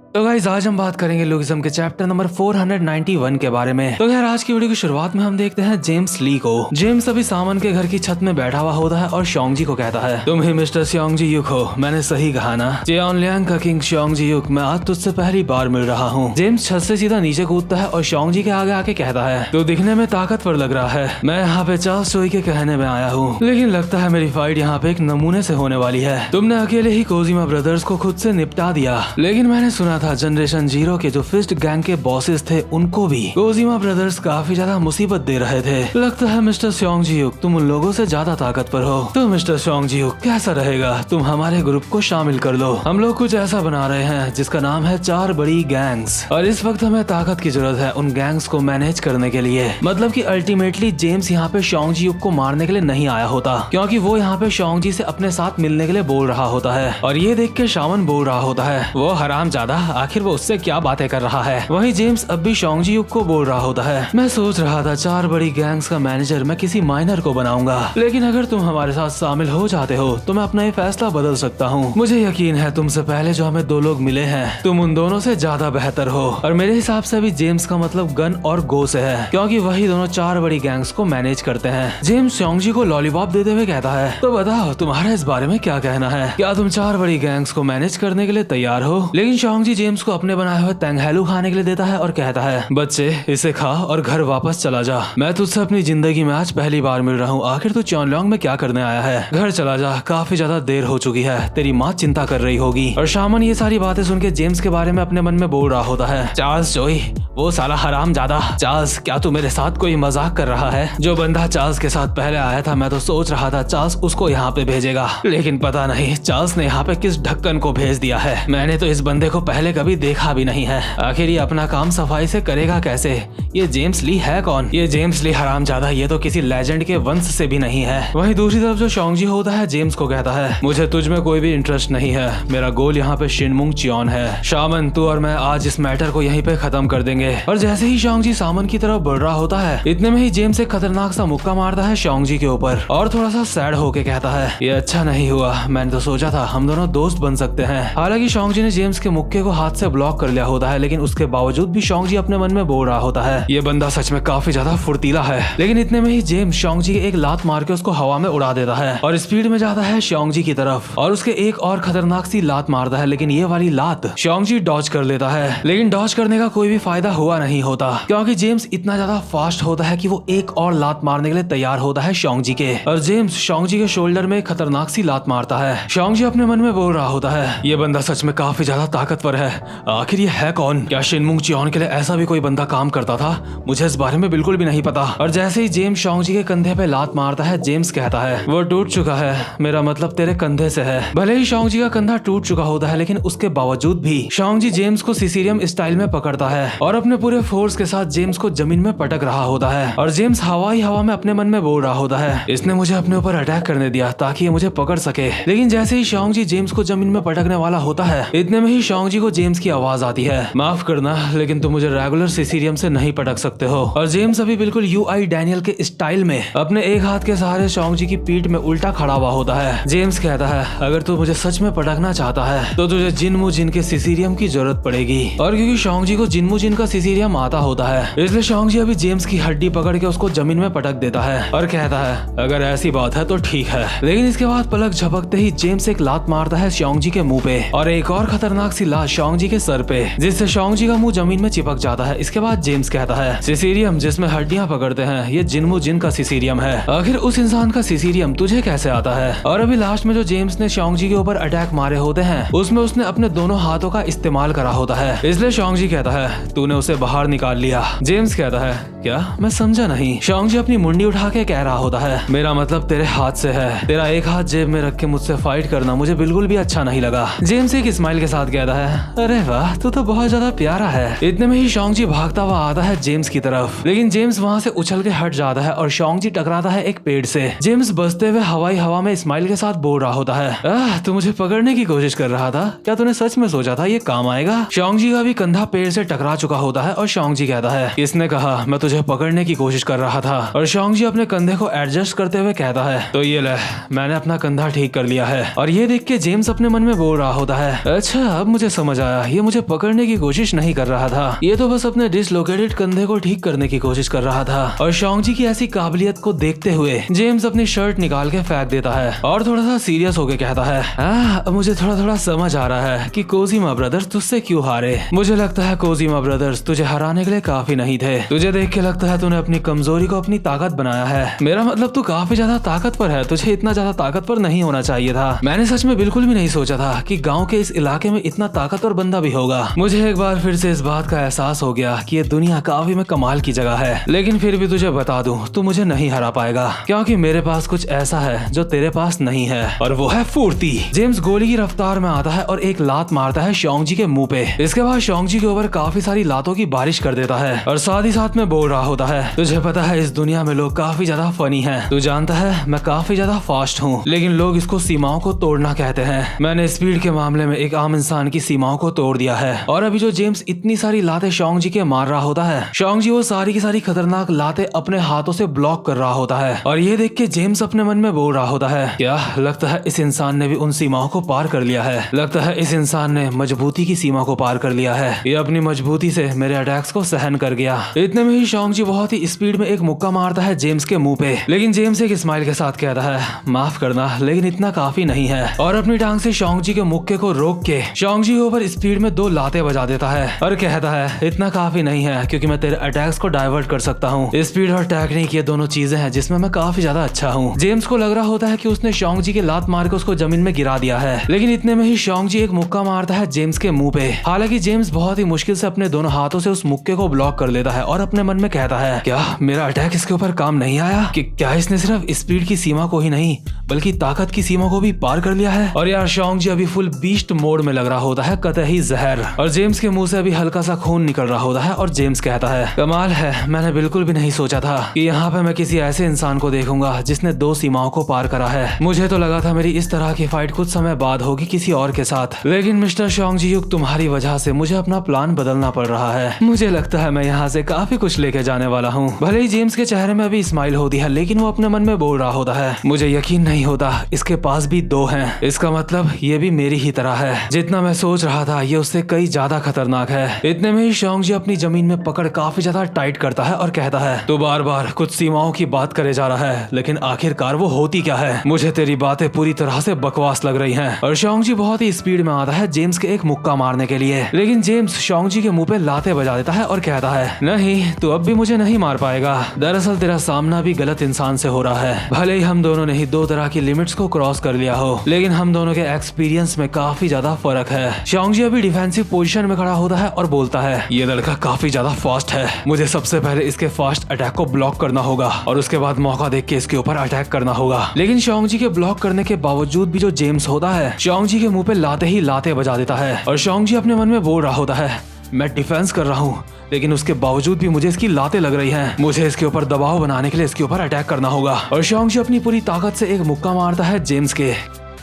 तो गाइस आज हम बात करेंगे लुगिज्म के चैप्टर नंबर 491 के बारे में। तो यार आज की वीडियो की शुरुआत में हम देखते हैं जेम्स ली को। जेम्स अभी सामन के घर की छत में बैठा हुआ होता है और शोंगजी को कहता है, तुम ही मिस्टर श्योंग जी युक हो, मैंने सही कहा ना। चियोनलियांग का किंग श्योंग जी युक, मैं आज तुझसे पहली बार मिल रहा हूँ। जेम्स छत से सीधा नीचे कूदता है और शोंगजी के आगे आके कहता है, तो दिखने में ताकतवर लग रहा है, मैं यहाँ पे चार्ल्स चोई के कहने में आया हूँ, लेकिन लगता है मेरी फाइट यहाँ पे एक नमूने से होने वाली है। तुमने अकेले ही कोजिमा ब्रदर्स को खुद से निपटा दिया, लेकिन मैंने सुना था जनरेशन जीरो के जो फिस्ट गैंग के बॉसेस थे उनको भी कोजिमा ब्रदर्स काफी ज्यादा मुसीबत दे रहे थे। लगता है मिस्टर श्योंग जी युक तुम उन लोगों से ज्यादा ताकतवर हो। तो मिस्टर श्योंग जी युक कैसा रहेगा तुम हमारे ग्रुप को शामिल कर लो। हम लोग कुछ ऐसा बना रहे हैं जिसका नाम है 4 बड़ी गैंग्स, और इस वक्त हमें ताकत की जरूरत है उन गैंग्स को मैनेज करने के लिए। मतलब कि अल्टीमेटली जेम्स यहाँ पे श्योंग जी युक को मारने के लिए नहीं आया होता, क्योंकि वो यहाँ पे श्योंग जी से अपने साथ मिलने के लिए बोल रहा होता है। और ये देख के शामन बोल रहा होता है, वो हरामजादा आखिर वो उससे क्या बातें कर रहा है। वहीं जेम्स अब भी श्योंग जी युक को बोल रहा होता है, मैं सोच रहा था 4 बड़ी गैंग्स का मैनेजर मैं किसी माइनर को बनाऊंगा, लेकिन अगर तुम हमारे साथ शामिल हो जाते हो तो मैं अपना ये फैसला बदल सकता हूँ। मुझे यकीन है तुमसे पहले जो हमें 2 लोग मिले हैं तुम उन दोनों से ज्यादा बेहतर हो। और मेरे हिसाब से अभी जेम्स का मतलब गन और गो से है, क्योंकि वही दोनों 4 बड़ी गैंग्स को मैनेज करते हैं। जेम्स श्योंग जी को लॉलीपॉप देते हुए कहता है, तो बताओ तुम्हारा इस बारे में क्या कहना है, क्या तुम 4 बड़ी गैंग्स को मैनेज करने के लिए तैयार हो। लेकिन श्योंग जी जेम्स को अपने बनाए हुए तेंगहेलू खाने के लिए देता है और कहता है, बच्चे इसे खा और घर वापस चला जा, मैं तुझसे अपनी जिंदगी में आज पहली बार मिल रहा हूँ, आखिर तू चियोनलियांग में क्या करने आया है, घर चला जा, काफी ज्यादा देर हो चुकी है, तेरी माँ चिंता कर रही होगी। और शामन ये सारी बातें सुन के जेम्स के बारे में अपने मन में बोल रहा होता है, चार्ल्स चोई वो साला हरामजादा, चार्ल्स क्या तू मेरे साथ कोई मजाक कर रहा है। जो बंदा चार्ल्स के साथ पहले आया था मैं तो सोच रहा था चार्ल्स उसको यहाँ पे भेजेगा, लेकिन पता नहीं चार्ल्स ने यहाँ पे किस ढक्कन को भेज दिया है। मैंने तो इस बंदे को पहले कभी देखा भी नहीं है, आखिर ये अपना काम सफाई से करेगा कैसे। ये जेम्स ली है कौन, ये जेम्स ली हरामजादा ये तो किसी लेजेंड के वंश से भी नहीं है। वहीं दूसरी तरफ जो श्योंग जी होता है जेम्स को कहता है, मुझे तुझ में कोई भी इंटरेस्ट नहीं है, मेरा गोल यहाँ पे शिनमुंग चियोन है। शामन तू और मैं आज इस मैटर को यहीं पे खत्म कर देंगे। और जैसे ही श्योंग जी सामन की तरफ बढ़ रहा होता है इतने में ही जेम्स एक खतरनाक सा मुक्का मारता है श्योंग जी के ऊपर और थोड़ा सा सैड होके कहता है, ये अच्छा नहीं हुआ, मैंने तो सोचा था हम दोनों दोस्त बन सकते हैं। हालांकि श्योंग जी ने जेम्स के मुक्के को हाथ से ब्लॉक कर लिया होता है, लेकिन उसके बावजूद भी श्योंग जी अपने मन में बोल रहा होता है, ये बंदा सच में काफी ज्यादा फुर्तीला है। लेकिन इतने में ही जेम्स श्योंग जी एक लात मार के उसको हवा में उड़ा देता है और स्पीड में जाता है श्योंग जी की तरफ और उसके एक और खतरनाक सी लात मारता है, लेकिन ये वाली लात श्योंग जी डॉज कर लेता है। लेकिन डॉज करने का कोई भी फायदा हुआ नहीं होता, क्योंकि जेम्स इतना ज्यादा फास्ट होता है कि वो एक और लात मारने के लिए तैयार होता है श्योंग जी के, और जेम्स श्योंग जी के शोल्डर में एक खतरनाक सी लात मारता है। श्योंग जी अपने मन में बोल रहा होता है, ये बंदा सच में काफी ज्यादा ताकतवर है, आखिर ये है कौन, क्या शिनमुंग चियोन के लिए ऐसा भी कोई बंदा काम करता था, मुझे इस बारे में बिल्कुल भी नहीं पता। और जैसे ही जेम्स श्योंग जी के कंधे पे लात मारता है जेम्स कहता है, वो टूट चुका है, मेरा मतलब तेरे कंधे से है। भले ही श्योंग जी का कंधा टूट चुका होता है, लेकिन उसके बावजूद भी श्योंग जी जेम्स को सिसिलियन स्टाइल में पकड़ता है और अपने पूरे फोर्स के साथ जेम्स को जमीन में पटक रहा होता है। और जेम्स हवा ही हवा में अपने मन में बोल रहा होता है, इसने मुझे अपने ऊपर अटैक करने दिया ताकि ये मुझे पकड़ सके। लेकिन जैसे ही श्योंग जी जेम्स को जमीन में पटकने वाला होता है इतने में ही श्योंग जी को जेम्स की आवाज आती है, माफ करना लेकिन तुम मुझे रेगुलर सिसिलियन से नहीं पटक सकते हो। और जेम्स अभी बिल्कुल यूआई डैनियल के स्टाइल में अपने एक हाथ के सहारे श्योंग जी की पीठ में उल्टा खड़ा हुआ होता है। जेम्स कहता है, अगर तू मुझे सच में पटकना चाहता है तो तुझे जिनमू जिन के सिसिलियन की जरूरत पड़ेगी। और क्योंकि श्योंग जी को जिनमू जिन का सिसिलियन आता होता है इसलिए श्योंग जी अभी जेम्स की हड्डी पकड़ के उसको जमीन में पटक देता है और कहता है, अगर ऐसी बात है तो ठीक है। लेकिन इसके बाद पलक झपकते ही जेम्स एक लात मारता है श्योंग जी के मुंह पे और एक और खतरनाक सी लात श्योंग जी के सर पे, जिससे श्योंग जी का मुंह जमीन में चिपक जाता है। इसके बाद जेम्स कहता है, सिसिलियन जिसमें हड्डियां पकड़ते हैं ये जिनमू जिन का सिसिलियन है, आखिर उस इंसान का सिसिलियन तुझे कैसे आता है। और अभी लास्ट में जो जेम्स ने श्योंग जी के ऊपर अटैक मारे होते हैं उसमें उसने अपने दोनों हाथों का इस्तेमाल करा होता है, इसलिए श्योंग जी कहता है, तूने उसे बाहर निकाल लिया। जेम्स कहता है, क्या, मैं समझा नहीं। श्योंग जी अपनी मुंडी उठा के कह रहा होता है, मेरा मतलब तेरे हाथ से है, तेरा एक हाथ जेब में रख के मुझसे फाइट करना मुझे बिल्कुल भी अच्छा नहीं लगा। जेम्स एक स्माइल के साथ कहता है, अरे वाह तू तो बहुत ज्यादा प्यारा है। इतने में ही श्योंग जी भागता हुआ आता है जेम्स की तरफ, लेकिन जेम्स वहाँ से उछल के हट जाता है और श्योंग जी टकराता है एक पेड़ से। जेम्स बचते हुए हवाई हवा में स्माइल के साथ बोल रहा होता है, तू मुझे पकड़ने की कोशिश कर रहा था, क्या तूने सच में सोचा था ये काम आएगा। श्योंग जी का भी कंधा पेड़ से टकरा चुका होता है और श्योंग जी कहता है, किसने कहा मैं तुझे मुझे पकड़ने की कोशिश कर रहा था और शॉन्गजी अपने कंधे को एडजस्ट करते हुए कहता है, तो ये ले, मैंने अपना कंधा ठीक कर लिया है। और ये देख के जेम्स अपने मन में बोल रहा होता है, अच्छा अब मुझे समझ आया, ये मुझे पकड़ने की कोशिश नहीं कर रहा था, ये तो बस अपने डिसलोकेटेड कंधे को ठीक करने की कोशिश कर रहा था। और शॉन्गजी की ऐसी काबिलियत को देखते हुए जेम्स अपनी शर्ट निकाल के फेंक देता है और थोड़ा सा सीरियस होके कहता है, मुझे थोड़ा थोड़ा समझ आ रहा है कि कोजीमा ब्रदर्स तुझसे क्यों हारे। मुझे लगता है कोजीमा ब्रदर्स तुझे हराने के लिए काफी नहीं थे। तुझे देख के लगता है तूने अपनी कमजोरी को अपनी ताकत बनाया है। मेरा मतलब तू काफी ज्यादा ताकतवर है, तुझे इतना ज्यादा ताकतवर नहीं होना चाहिए था। मैंने सच में बिल्कुल भी नहीं सोचा था कि गांव के इस इलाके में इतना ताकतवर बंदा भी होगा। मुझे एक बार फिर से इस बात का एहसास हो गया कि ये दुनिया काफी में कमाल की जगह है। लेकिन फिर भी तुझे बता दूं, तू मुझे नहीं हरा पाएगा, क्योंकि मेरे पास कुछ ऐसा है जो तेरे पास नहीं है, और वो है फुर्ती। जेम्स गोली की रफ्तार में आता है और एक लात मारता है शॉन्गजी के मुंह पे। इसके बाद शॉन्गजी के ऊपर काफी सारी लातों की बारिश कर देता है और साथ ही साथ में बोल रहा होता है, तुझे पता है इस दुनिया में लोग काफी ज्यादा फनी हैं। तू जानता है मैं काफी ज्यादा फास्ट हूँ, लेकिन लोग इसको सीमाओं को तोड़ना कहते हैं। मैंने स्पीड के मामले में एक आम इंसान की सीमाओं को तोड़ दिया है। और अभी जो जेम्स इतनी सारी लातें शॉन्गजी के मार रहा होता है, शॉन्गजी वो सारी की सारी खतरनाक लातें अपने हाथों से ब्लॉक कर रहा होता है। और ये देख के जेम्स अपने मन में बोल रहा होता है, क्या लगता है इस इंसान ने भी उन सीमाओं को पार कर लिया है। लगता है इस इंसान ने मजबूती की सीमा को पार कर लिया है। ये अपनी मजबूती से मेरे अटैक्स को सहन कर गया। इतने में ही शॉन्गजी बहुत ही स्पीड में एक मुक्का मारता है जेम्स के मुंह पे, लेकिन जेम्स एक स्माइल के साथ कहता है, माफ करना लेकिन इतना काफी नहीं है। और अपनी टांग से शॉन्गजी के मुक्के को रोक के शॉन्गजी के ऊपर स्पीड में 2 लातें बजा देता है और कहता है, इतना काफी नहीं है क्योंकि मैं तेरे अटैक्स को डाइवर्ट कर सकता हूँ। स्पीड और टेक्निक ये दोनों चीजें हैं जिसमें मैं काफी ज्यादा अच्छा हूँ। जेम्स को लग रहा होता है कि उसने शॉन्गजी की लात मार के उसको जमीन में गिरा दिया है, लेकिन इतने में ही शॉन्गजी एक मुक्का मारता है जेम्स के मुंह पे। हालांकि जेम्स बहुत ही मुश्किल से अपने दोनों हाथों से उस मुक्के को ब्लॉक कर लेता है और अपने मन में कहता है, क्या मेरा अटैक इसके ऊपर काम नहीं आया? कि क्या इसने सिर्फ स्पीड की सीमा को ही नहीं बल्कि ताकत की सीमा को भी पार कर लिया है? और यार शॉन्गजी अभी फुल बीस्ट मोड में लग रहा होता है, कतई जहर। और जेम्स के मुंह से अभी हल्का सा खून निकल रहा होता है और जेम्स कहता है, कमाल है, मैंने बिल्कुल भी नहीं सोचा था कि यहाँ पे मैं किसी ऐसे इंसान को देखूंगा जिसने 2 सीमाओं को पार करा है। मुझे तो लगा था मेरी इस तरह की फाइट कुछ समय बाद होगी किसी और के साथ, लेकिन मिस्टर शॉन्गजी युग तुम्हारी वजह से मुझे अपना प्लान बदलना पड़ रहा है। मुझे लगता है मैं यहाँ से काफी कुछ लेके जाने वाला हूँ। भले ही जेम्स के चेहरे में अभी स्माइल होती है, लेकिन वो अपने मन में बोल रहा होता है, मुझे यकीन नहीं होता इसके पास भी 2 हैं। इसका मतलब ये भी मेरी ही तरह है। जितना मैं सोच रहा था ये उससे कई ज्यादा खतरनाक है। इतने में ही शॉन्गजी अपनी जमीन में पकड़ काफी ज्यादा टाइट करता है और कहता है, तो बार बार कुछ सीमाओं की बात करे जा रहा है, लेकिन आखिरकार वो होती क्या है? मुझे तेरी बातें पूरी तरह से बकवास लग रही हैं। और शॉन्गजी बहुत ही स्पीड में आता है जेम्स के एक मुक्का मारने के लिए, लेकिन जेम्स शॉन्गजी के मुंह पे लाते बजा देता है और कहता है, नहीं तू अब भी मुझे नहीं मार पाएगा। दरअसल तेरा सामना भी गलत इंसान से हो रहा है। भले ही हम दोनों ने ही 2 तरह की लिमिट्स को क्रॉस कर लिया हो, लेकिन हम दोनों के एक्सपीरियंस में काफी ज्यादा फर्क है। शॉन्गजी अभी डिफेंसिव पोजीशन में खड़ा होता है और बोलता है, ये लड़का काफी ज्यादा फास्ट है, मुझे सबसे पहले इसके फास्ट अटैक को ब्लॉक करना होगा और उसके बाद मौका देख के इसके ऊपर अटैक करना होगा। लेकिन शॉन्गजी के ब्लॉक करने के बावजूद भी जो जेम्स होता है शॉन्गजी के मुंह पे लाते ही लाते बजा देता है। और शॉन्गजी अपने मन में बोल रहा होता है, मैं डिफेंस कर रहा हूँ, लेकिन उसके बावजूद भी मुझे इसकी लातें लग रही हैं। मुझे इसके ऊपर दबाव बनाने के लिए इसके ऊपर अटैक करना होगा। और शॉन्गजी अपनी पूरी ताकत से एक मुक्का मारता है जेम्स के,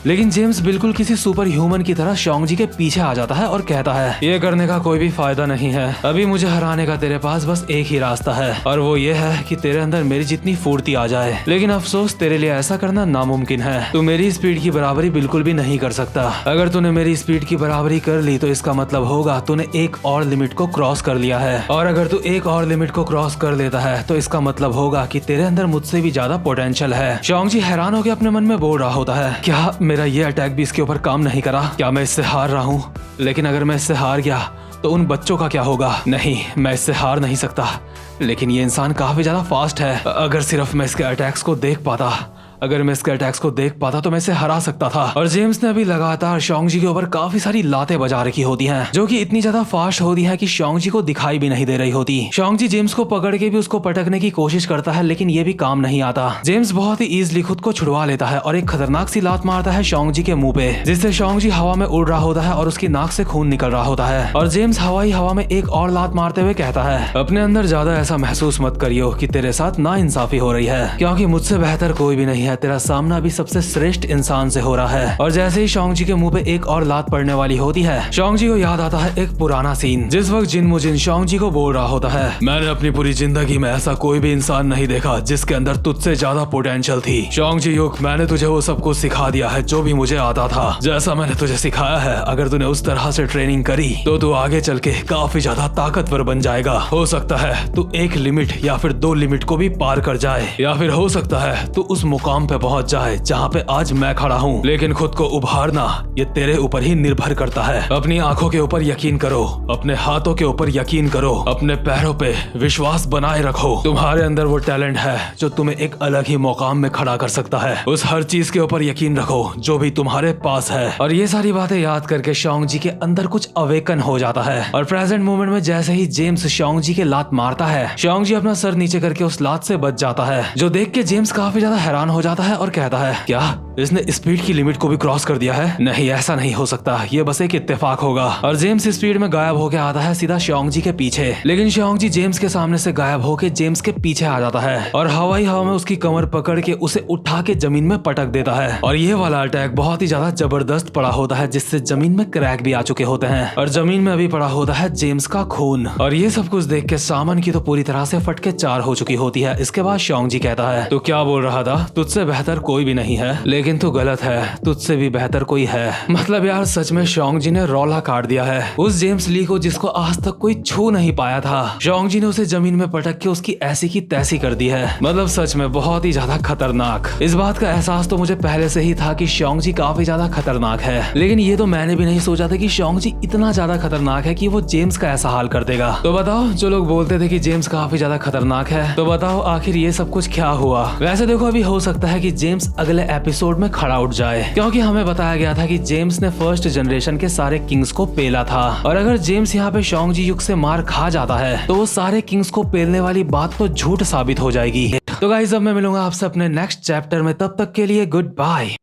लेकिन जेम्स बिल्कुल किसी सुपर ह्यूमन की तरह शॉन्गजी के पीछे आ जाता है और कहता है, ये करने का कोई भी फायदा नहीं है। अभी मुझे हराने का तेरे पास बस एक ही रास्ता है, और वो ये है कि तेरे अंदर मेरी जितनी फुर्ती आ जाए। लेकिन अफसोस तेरे लिए ऐसा करना नामुमकिन है। तू मेरी स्पीड की बराबरी बिल्कुल भी नहीं कर सकता। अगर तूने मेरी स्पीड की बराबरी कर ली तो इसका मतलब होगा तूने एक और लिमिट को क्रॉस कर लिया है, और अगर तू एक और लिमिट को क्रॉस कर लेता है तो इसका मतलब होगा कि तेरे अंदर मुझसे भी ज्यादा पोटेंशियल है। शॉन्गजी हैरान होकर अपने मन में बोल रहा होता है, क्या मेरा ये अटैक भी इसके ऊपर काम नहीं करा? क्या मैं इससे हार रहा हूँ? लेकिन अगर मैं इससे हार गया तो उन बच्चों का क्या होगा? नहीं, मैं इससे हार नहीं सकता। लेकिन ये इंसान काफी ज्यादा फास्ट है। अगर सिर्फ मैं इसके अटैक्स को देख पाता तो मैं इसे हरा सकता था। और जेम्स ने अभी लगातार शॉन्गजी के ऊपर काफी सारी लातें बजा रखी होती हैं, जो कि इतनी ज्यादा फास्ट होती हैं कि शॉन्गजी को दिखाई भी नहीं दे रही होती। शॉन्गजी जेम्स को पकड़ के भी उसको पटकने की कोशिश करता है, लेकिन ये भी काम नहीं आता। जेम्स बहुत ही इजीली खुद को छुड़वा लेता है और एक खतरनाक सी लात मारता है शॉन्गजी के मुंह पे, जिससे शॉन्गजी हवा में उड़ रहा होता है और उसकी नाक से खून निकल रहा होता है। और जेम्स हवा में एक और लात मारते हुए कहता है, अपने अंदर ज्यादा ऐसा महसूस मत करियो कि तेरे साथ नाइंसाफी हो रही है, क्योंकि मुझसे बेहतर कोई भी नहीं है, तेरा सामना अभी सबसे श्रेष्ठ इंसान से हो रहा है। और जैसे ही शोंगजी के मुंह पे एक और लात पड़ने वाली होती है, शोंगजी को याद आता है एक पुराना सीन, जिस वक्त जिन मुजिन शोंगजी को बोल रहा होता है, मैंने अपनी पूरी जिंदगी में ऐसा कोई भी इंसान नहीं देखा जिसके अंदर तुझसे ज्यादा पोटेंशियल थी। शोंगजी युक, मैंने तुझे वो सब कुछ सिखा दिया है जो भी मुझे आता था। जैसा मैंने तुझे सिखाया है, अगर तूने उस तरह से ट्रेनिंग करी तो तू आगे चल के काफी ज्यादा ताकतवर बन जाएगा। हो सकता है तू एक लिमिट या फिर 2 लिमिट को भी पार कर जाए, या फिर हो सकता है तू उस मुकाम पे पहुंच जाए जहाँ पे आज मैं खड़ा हूँ। लेकिन खुद को उभारना ये तेरे ऊपर ही निर्भर करता है। अपनी आंखों के ऊपर यकीन करो, अपने हाथों के ऊपर यकीन करो, अपने पैरों पे विश्वास बनाए रखो। तुम्हारे अंदर वो टैलेंट है जो तुम्हें एक अलग ही मुकाम में खड़ा कर सकता है। उस हर चीज के ऊपर यकीन रखो जो भी तुम्हारे पास है। और ये सारी बातें याद करके शोंगजी के अंदर कुछ अवेकन हो जाता है। और प्रेजेंट मोमेंट में जैसे ही जेम्स शोंगजी के लात मारता है, शोंगजी अपना सर नीचे करके उस लात से बच जाता है, जो देख के जेम्स काफी ज्यादा हैरान हो जाता है और कहता है, क्या इसने स्पीड की लिमिट को भी क्रॉस कर दिया है? नहीं, ऐसा नहीं हो सकता, ये बस एक इत्तेफाक होगा। और जेम्स स्पीड में गायब होके आता है सीधा शोंगजी के पीछे। लेकिन शोंगजी जेम्स के सामने से गायब होके जेम्स के पीछे आ जाता है और हवाई हवा में उसकी कमर पकड़ के उसे उठा के जमीन में पटक देता है। और ये वाला अटैक बहुत ही ज्यादा जबरदस्त पड़ा होता है, जिससे जमीन में क्रैक भी आ चुके होते हैं और जमीन में अभी पड़ा होता है जेम्स का खून। और ये सब कुछ देख के सामन की तो पूरी तरह से फटके 4 हो चुकी होती है। इसके बाद शोंगजी कहता है, तू क्या बोल रहा था? तुझसे बेहतर कोई भी नहीं है। लेकिन तू गलत है, तुझसे भी बेहतर कोई है। मतलब यार सच में शोंगजी ने रौला काट दिया है उस जेम्स ली को जिसको आज तक कोई छू नहीं पाया था। शोंगजी ने उसे जमीन में पटक के उसकी ऐसी की तैसी कर दी है। मतलब सच में बहुत ही ज्यादा खतरनाक। इस बात का एहसास तो मुझे पहले से ही था कि शोंगजी काफी ज्यादा खतरनाक है, लेकिन ये तो मैंने भी नहीं सोचा था कि शोंगजी इतना ज्यादा खतरनाक है कि वो जेम्स का ऐसा हाल कर देगा। तो बताओ, जो लोग बोलते थे कि जेम्स काफी ज्यादा खतरनाक है, तो बताओ आखिर ये सब कुछ क्या हुआ? वैसे देखो, अभी हो सकता है कि जेम्स अगले एपिसोड में खड़ा उठ जाए, क्योंकि हमें बताया गया था कि जेम्स ने फर्स्ट जनरेशन के सारे किंग्स को पेला था। और अगर जेम्स यहाँ पे शोंगजी युग से मार खा जाता है तो वो सारे किंग्स को पेलने वाली बात तो झूठ साबित हो जाएगी। तो गाइस, अब मैं मिलूंगा आपसे अपने नेक्स्ट चैप्टर में, तब तक के लिए गुड बाय।